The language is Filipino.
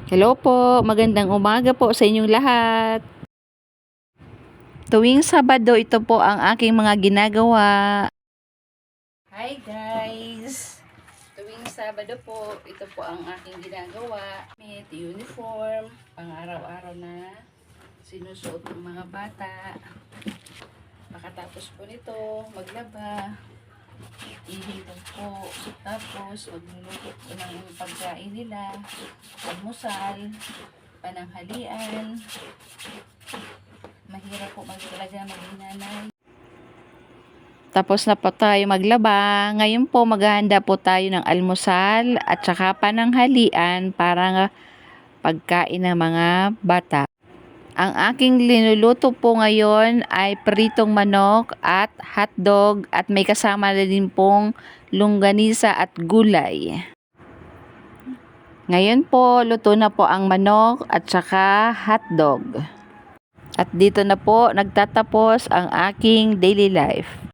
Hello po, magandang umaga po sa inyong lahat. Tuwing Sabado, ito po ang aking mga ginagawa. Hi guys! Tuwing Sabado po, ito po ang aking ginagawa. May uniform, pang araw-araw na sinusuot ng mga bata. Pagkatapos po nito, maglaba. Ihilog po. Tapos, magluluto po ng pagkain nila. Almusal, pananghalian. Mahirap po talaga maging nanay. Tapos na po tayo maglaba. Ngayon po maghahanda po tayo ng almusal at saka pananghalian para pagkain ng mga bata. Ang aking linuluto po ngayon ay pritong manok at hotdog at may kasama na din pong longganisa at gulay. Ngayon po, luto na po ang manok at saka hotdog. At dito na po nagtatapos ang aking daily life.